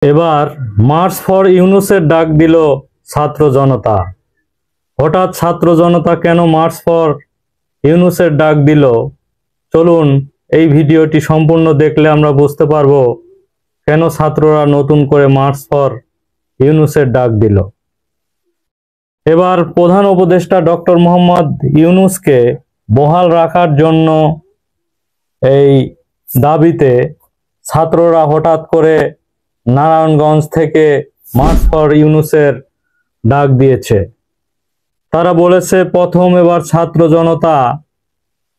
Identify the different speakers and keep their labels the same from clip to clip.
Speaker 1: এবার March for ইউনুসের ডাক দিল ছাত্র জনতা। হঠাৎ ছাত্র জনতা কেন মার্চ ফর ইউনুসের ডাক দিল? চলুন এই ভিডিওটি সম্পূর্ণ দেখলে আমরা বুঝতে পারবো কেন ছাত্ররা নতুন করে মার্চ ফর ইউনুসের ডাক দিল। এবার প্রধান উপদেষ্টা ডক্টর মোহাম্মদ ইউনুসকে বহাল রাখার জন্য এই দাবিতে ছাত্ররা হঠাৎ করে নারায়ণগঞ্জ থেকে মার্চ ফর ইউনুসের ডাক দিয়েছে। তারা বলেছে, প্রথম এবার ছাত্র জনতা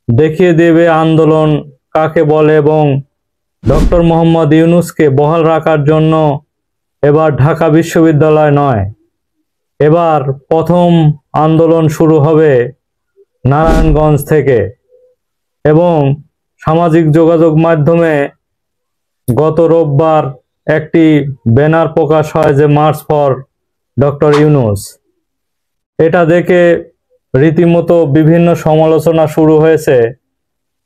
Speaker 1: দেখিয়ে দেবে আন্দোলন কাকে বলে এবং ডক্টর মোহাম্মদ ইউনুসকে বহাল রাখার জন্য এবার ঢাকা বিশ্ববিদ্যালয় নয়, এবার প্রথম আন্দোলন শুরু হবে নারায়ণগঞ্জ থেকে। এবং সামাজিক যোগাযোগ মাধ্যমে গত রোববার একটি ব্যানার প্রকাশ হয় যে মার্চ ফর ডক্টর ইউনুস। এটা দেখে রীতিমতো বিভিন্ন সমালোচনা শুরু হয়েছে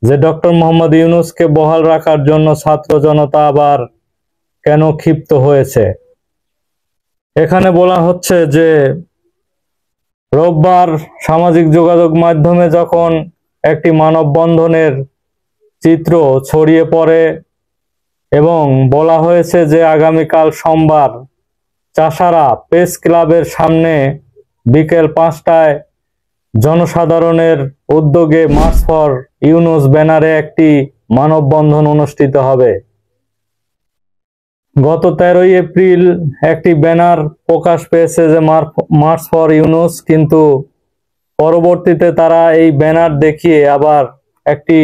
Speaker 1: যে ডক্টর মোহাম্মদ ইউনুসকে বহাল রাখার জন্য ছাত্র জনতা আবার কেন ক্ষিপ্ত হয়েছে। এখানে বলা হচ্ছে যে রোববার সামাজিক যোগাযোগ মাধ্যমে যখন একটি মানববন্ধনের চিত্র ছড়িয়ে পড়ে এবং বলা হয়েছে যে আগামীকাল সোমবার চাষারা প্রেস ক্লাবের সামনে বিকেল 5টায় জনসাধারণের উদ্যোগে মার্চ ফর ইউনুস ব্যানারে একটি মানববন্ধন অনুষ্ঠিত হবে। গত 13ই এপ্রিল একটি ব্যানার প্রকাশ পেয়েছে যে মার্চ ফর ইউনুস, কিন্তু পরবর্তীতে তারা এই ব্যানার দেখিয়ে আবার একটি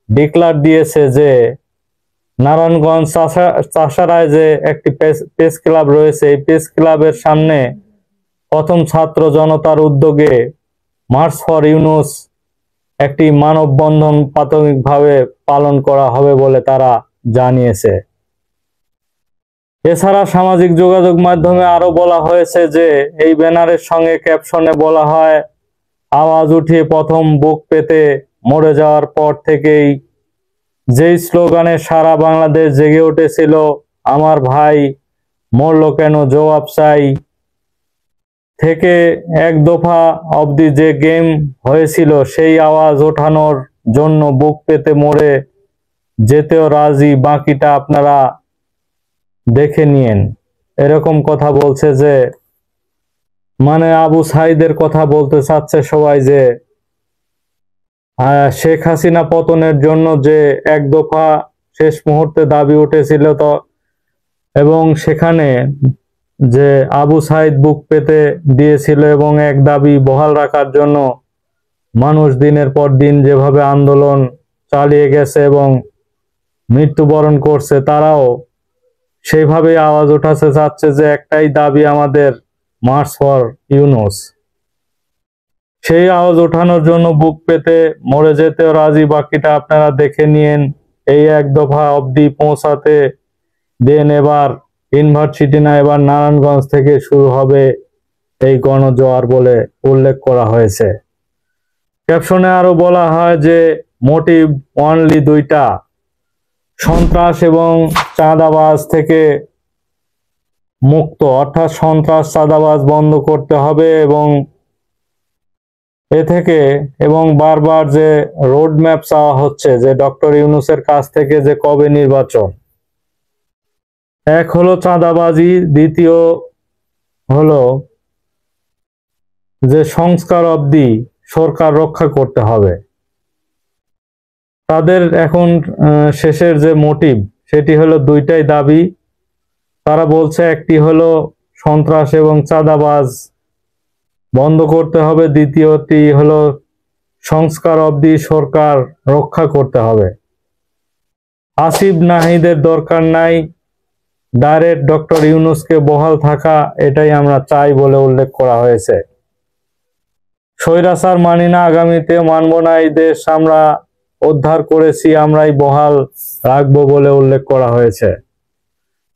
Speaker 1: ডিক্লার দিয়েছে যে নারায়ণগঞ্জ চাষারায় যে একটি প্রেস ক্লাব রয়েছে, এই প্রেস ক্লাবের সামনে প্রথম ছাত্র জনতার উদ্যোগে মার্চ ফর ইউনুস একটি মানববন্ধন প্রাথমিকভাবে পালন করা হবে বলে তারা জানিয়েছে। এছাড়া সামাজিক যোগাযোগ মাধ্যমে আরো বলা হয়েছে যে এই ব্যানারের সঙ্গে ক্যাপশনে বলা হয়, আওয়াজ উঠিয়ে প্রথম বুক পেতে মরে যাওয়ার পর থেকেই যেই স্লোগানে সারা বাংলাদেশ জেগে উঠেছিল, আমার ভাই মরল কেন জবাব চাই, থেকে এক দফা অবধি যে গেম হয়েছিল সেই আওয়াজ ওঠানোর জন্য বুক পেতে মরে যেতেও রাজি, বাকিটা আপনারা দেখে নিয়েন। এরকম কথা বলছে যে মানে আবু সাইদের কথা বলতে চাচ্ছে সবাই যে শেখ হাসিনা পতনের জন্য যে এক দফা শেষ মুহূর্তে দাবি উঠেছিল তো, এবং সেখানে যে আবু সাইদ বুক পেতে দিয়েছিল এবং এক দাবি বহাল রাখার জন্য মানুষ দিনের পর দিন যেভাবে আন্দোলন চালিয়ে গেছে এবং মৃত্যুবরণ করছে, তারাও সেইভাবে আওয়াজ উঠাতে চাচ্ছে যে একটাই দাবি আমাদের, মার্চ ফর ইউনুস। সেই আওয়াজ ওঠানোর জন্য বুক পেতে মরে যেতেও রাজি, বাকিটা আপনারা দেখে নিয়েন, এই এক দফা অবধি পৌঁছাতে দেন। এবার ইউনিভার্সিটি না, এবার নারায়ণগঞ্জ থেকে শুরু হবে এই গণজোয়ার বলে উল্লেখ করা হয়েছে। ক্যাপশনে আরো বলা হয় যে মোটিভ অনলি দুইটা, সন্ত্রাস এবং চাঁদাবাজ থেকে মুক্ত, অর্থাৎ সন্ত্রাস চাঁদাবাজ বন্ধ করতে হবে এবং এ থেকে এবং বারবার যে রোড ম্যাপ চাওয়া হচ্ছে যে ডক্টর ইউনুসের কাছ থেকে যে কবে নির্বাচন, এক হলো চাঁদাবাজি, দ্বিতীয় হলো যে সংস্কার অবধি সরকার রক্ষা করতে হবে। তাদের এখন শেষের যে মোটিভ সেটি হলো দুইটাই দাবি। তারা বলছে একটি হলো সন্ত্রাস এবং চাঁদাবাজ বন্ধ করতে হবে, দ্বিতীয়টি হলো সংস্কার অবধি সরকার রক্ষা করতে হবে। আসিফ নাহিদের দরকার নাই, ডাইরেক্ট ডক্টর ইউনুসকে বহাল থাকা এটাই আমরা চাই বলে উল্লেখ করা হয়েছে। স্বৈরাচার মানি না, আগামীতে মানব না, এই দেশ আমরা উদ্ধার করেছি, আমরাই বহাল রাখবো বলে উল্লেখ করা হয়েছে।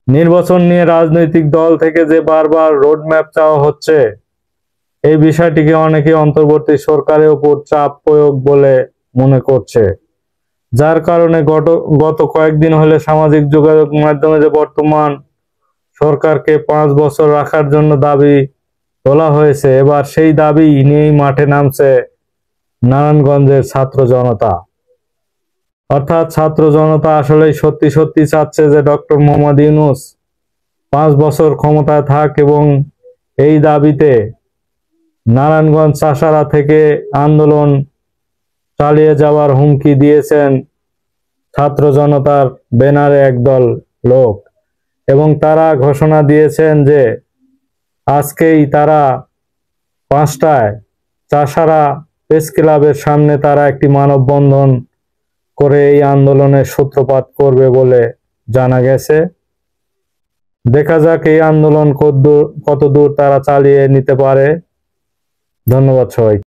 Speaker 1: নির্বাচন নিয়ে রাজনৈতিক দল থেকে যে বারবার রোডম্যাপ চাওয়া হচ্ছে, এই বিষয়টিকে অনেকে অন্তর্বর্তী সরকারের উপর চাপ প্রয়োগ বলে মনে করছে, যার কারণে গত কয়েকদিন হলে সামাজিক যোগাযোগ মাধ্যমে যে বর্তমান সরকারকে 5 বছর রাখার জন্য দাবি তোলা হয়েছে। এবার সেই দাবি নিয়েই মাঠে নামছে নারায়ণগঞ্জের ছাত্র জনতা। অর্থাৎ ছাত্র জনতা আসলেই সত্যি সত্যি চাচ্ছে যে ডক্টর মোহাম্মদ ইউনূস 5 বছর ক্ষমতায় থাক, এবং এই দাবিতে নারায়ণগঞ্জ চাষাঢ়া থেকে আন্দোলন চালিয়ে যাওয়ার হুমকি দিয়েছেন ছাত্র জনতার ব্যানারে একদল লোক, এবং তারা ঘোষণা দিয়েছেন যে আজকেই তারা 5টায় চাষাঢ়া প্রেস ক্লাবের সামনে তারা একটি মানববন্ধন করে এই আন্দোলনের সূত্রপাত করবে বলে জানা গেছে। দেখা যাক এই আন্দোলন কতদূর তারা চালিয়ে নিতে পারে। ধন্যবাদ সবাই।